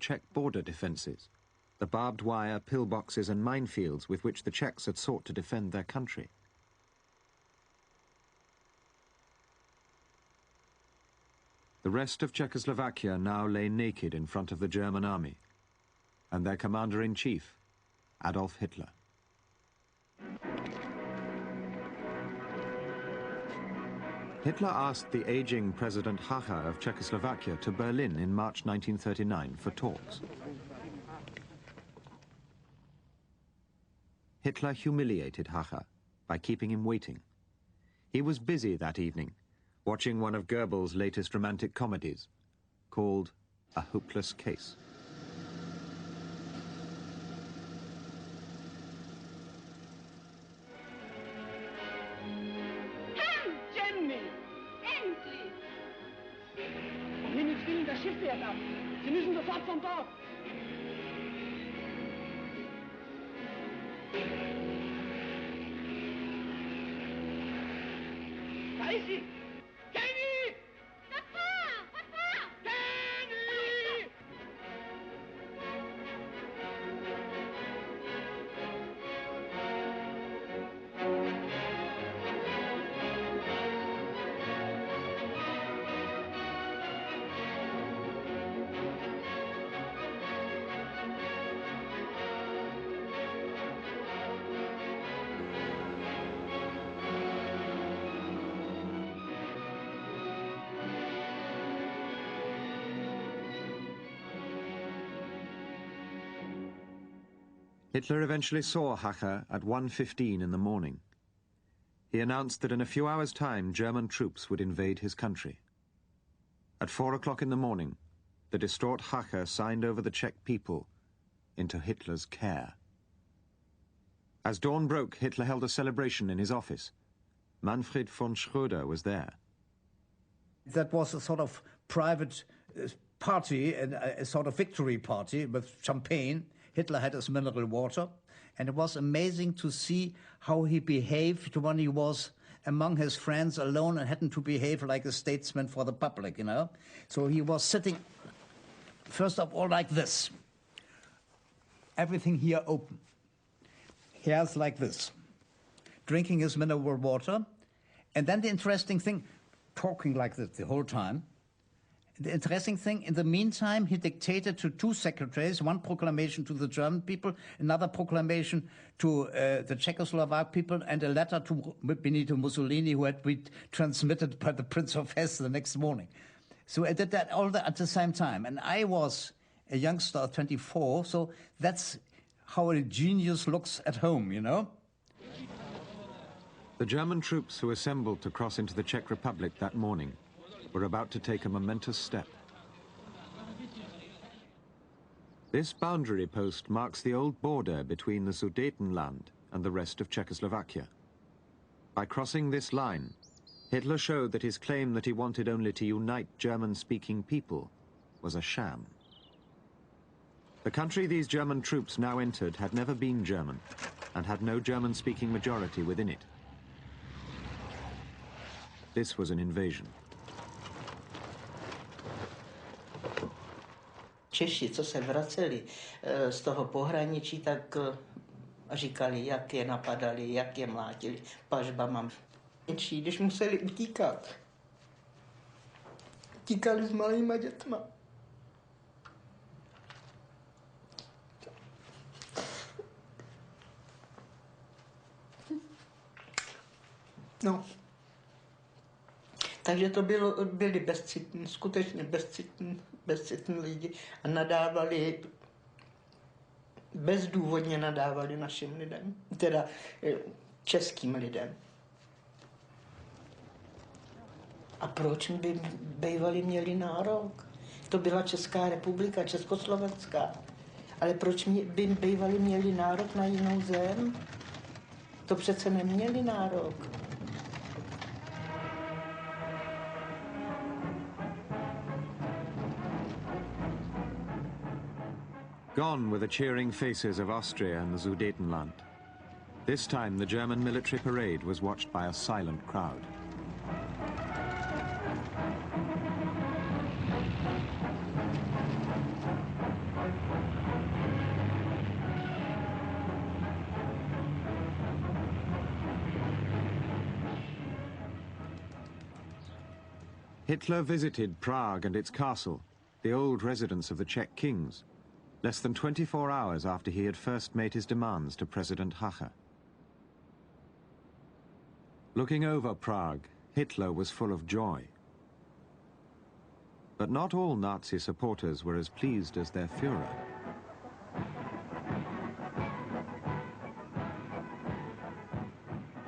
Czech border defences, the barbed wire, pillboxes and minefields with which the Czechs had sought to defend their country. The rest of Czechoslovakia now lay naked in front of the German army, and their commander-in-chief, Adolf Hitler. Hitler asked the aging President Hacha of Czechoslovakia to Berlin in March 1939 for talks. Hitler humiliated Hacha by keeping him waiting. He was busy that evening, watching one of Goebbels' latest romantic comedies, called A Hopeless Case. Jenny! Endlich! Um Himmels Willen, das Schiff fährt ab. Sie müssen sofort von Bord. Da ist sie! Jenny! Papa! Papa! Jenny! Hitler eventually saw Hacha at 1:15 in the morning. He announced that in a few hours' time German troops would invade his country. At 4 o'clock in the morning, the distraught Hacha signed over the Czech people into Hitler's care. As dawn broke, Hitler held a celebration in his office. Manfred von Schröder was there. That was a sort of private party, a sort of victory party with champagne. Hitler had his mineral water, and it was amazing to see how he behaved when he was among his friends alone and hadn't to behave like a statesman for the public, you know. So he was sitting, first of all, like this. Everything here open. Hairs like this. Drinking his mineral water. And then the interesting thing, talking like this the whole time. The interesting thing, in the meantime, he dictated to two secretaries, one proclamation to the German people, another proclamation to the Czechoslovak people, and a letter to Benito Mussolini, who had been transmitted by the Prince of Hesse the next morning. So I did that all at the same time. And I was a youngster of 24, so that's how a genius looks at home, you know? The German troops who assembled to cross into the Czech Republic that morning were about to take a momentous step. This boundary post marks the old border between the Sudetenland and the rest of Czechoslovakia. By crossing this line, Hitler showed that his claim that he wanted only to unite German-speaking people was a sham. The country these German troops now entered had never been German and had no German-speaking majority within it. This was an invasion. Češi, co se vraceli z toho pohraničí, tak říkali, jak je napadali, jak je mlátili pažbama. Češi, když museli utíkat, utíkali s malýma dětma. No. Takže to byli bezcitní, skutečně bezcitní lidi a nadávali, bezdůvodně nadávali našim lidem, teda českým lidem. A proč by bývali měli nárok? To byla Česká republika, Československá. Ale proč by bývali měli nárok na jinou zem? To přece neměli nárok. Gone were the cheering faces of Austria and the Sudetenland. This time the German military parade was watched by a silent crowd. Hitler visited Prague and its castle, the old residence of the Czech kings, less than 24 hours after he had first made his demands to President Hacha. Looking over Prague, Hitler was full of joy. But not all Nazi supporters were as pleased as their Führer.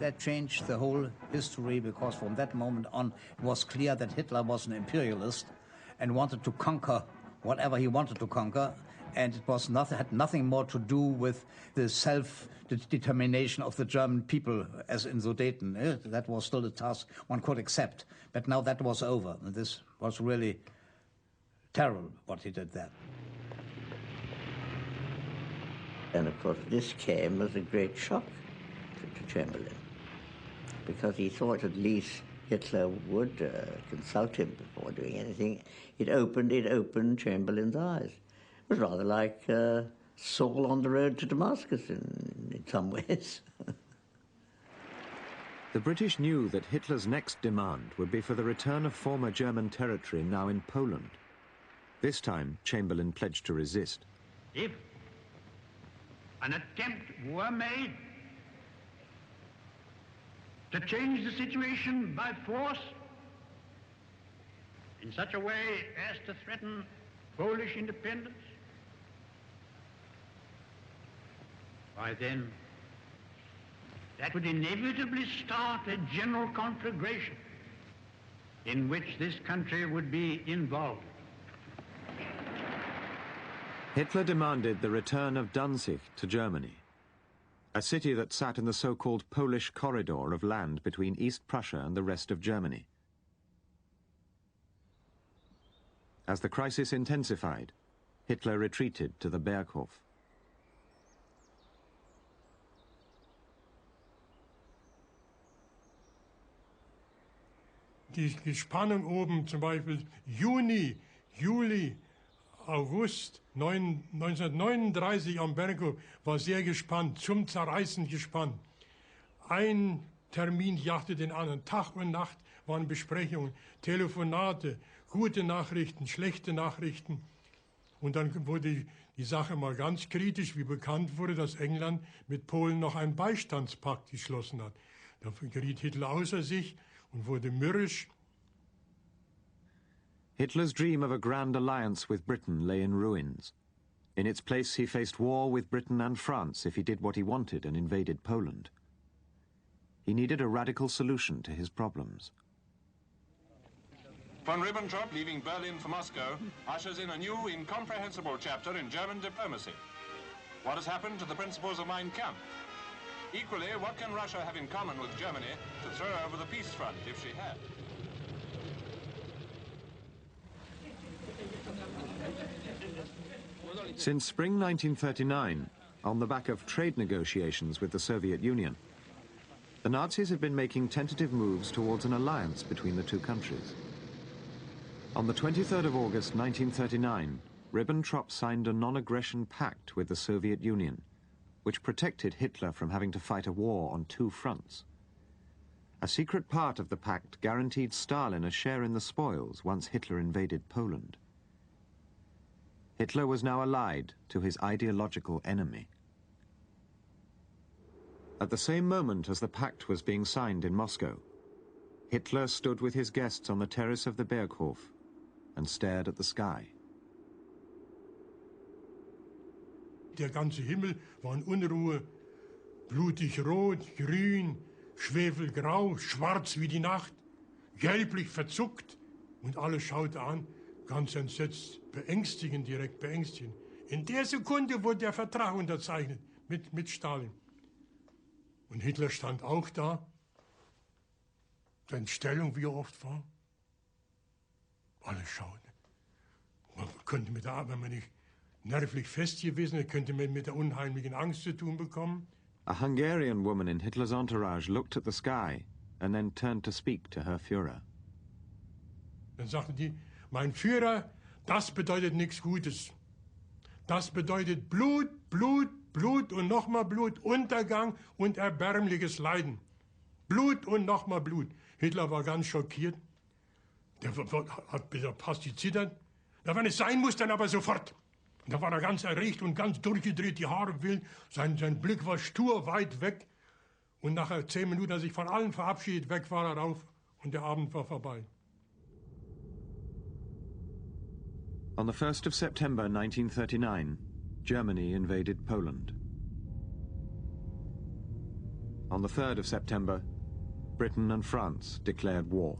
That changed the whole history, because from that moment on it was clear that Hitler was an imperialist and wanted to conquer whatever he wanted to conquer, and it was had nothing more to do with the self-determination of the German people as in Sudeten. That was still a task one could accept, but now that was over, and this was really terrible what he did there. And of course this came as a great shock to Chamberlain, because he thought at least Hitler would consult him before doing anything. It opened Chamberlain's eyes. It was rather like Saul on the road to Damascus in some ways. The British knew that Hitler's next demand would be for the return of former German territory now in Poland. This time, Chamberlain pledged to resist. If an attempt were made to change the situation by force in such a way as to threaten Polish independence, why then that would inevitably start a general conflagration in which this country would be involved. Hitler demanded the return of Danzig to Germany, a city that sat in the so-called Polish corridor of land between East Prussia and the rest of Germany. As the crisis intensified, Hitler retreated to the Berghof. Die Spannung oben, zum Beispiel Juni, Juli, August 1939 am Berghof war sehr gespannt, zum Zerreißen gespannt. Ein Termin jagte den anderen. Tag und Nacht waren Besprechungen, Telefonate, gute Nachrichten, schlechte Nachrichten. Und dann wurde die Sache mal ganz kritisch, wie bekannt wurde, dass England mit Polen noch einen Beistandspakt geschlossen hat. Da geriet Hitler außer sich und wurde mürrisch. Hitler's dream of a grand alliance with Britain lay in ruins. In its place, he faced war with Britain and France if he did what he wanted and invaded Poland. He needed a radical solution to his problems. Von Ribbentrop, leaving Berlin for Moscow, ushers in a new, incomprehensible chapter in German diplomacy. What has happened to the principles of Mein Kampf? Equally, what can Russia have in common with Germany to throw over the peace front if she had? Since spring 1939, on the back of trade negotiations with the Soviet Union, the Nazis had been making tentative moves towards an alliance between the two countries. On the 23rd of August 1939, Ribbentrop signed a non-aggression pact with the Soviet Union, which protected Hitler from having to fight a war on two fronts. A secret part of the pact guaranteed Stalin a share in the spoils once Hitler invaded Poland. Hitler was now allied to his ideological enemy. At the same moment as the pact was being signed in Moscow, Hitler stood with his guests on the terrace of the Berghof and stared at the sky. Der ganze Himmel war in Unruhe, blutig rot, grün, schwefelgrau, schwarz wie die Nacht, gelblich verzuckt, und alles schaute an, ganz entsetzt, beängstigend, direkt beängstigend. In der Sekunde wurde der Vertrag unterzeichnet mit Stalin. Und Hitler stand auch da, seine Stellung, wie er oft war. Alle schauten. Man könnte wenn man nicht nervlich fest gewesen wäre, könnte man mit der unheimlichen Angst zu tun bekommen. A Hungarian woman in Hitler's entourage looked at the sky and then turned to speak to her Führer. Dann sagte die, mein Führer, das bedeutet nichts Gutes. Das bedeutet Blut, Blut, Blut und nochmal Blut, Untergang und erbärmliches Leiden. Blut und nochmal Blut. Hitler war ganz schockiert. Der hat fast gezittert. Ja, wenn es sein muss, dann aber sofort. Und da war er ganz erregt und ganz durchgedreht, die Haare wild. Sein Blick war stur weit weg. Und nach 10 Minuten, als ich von allen verabschiedet, weg war er rauf und der Abend war vorbei. On the 1st of September 1939, Germany invaded Poland. On the 3rd of September, Britain and France declared war.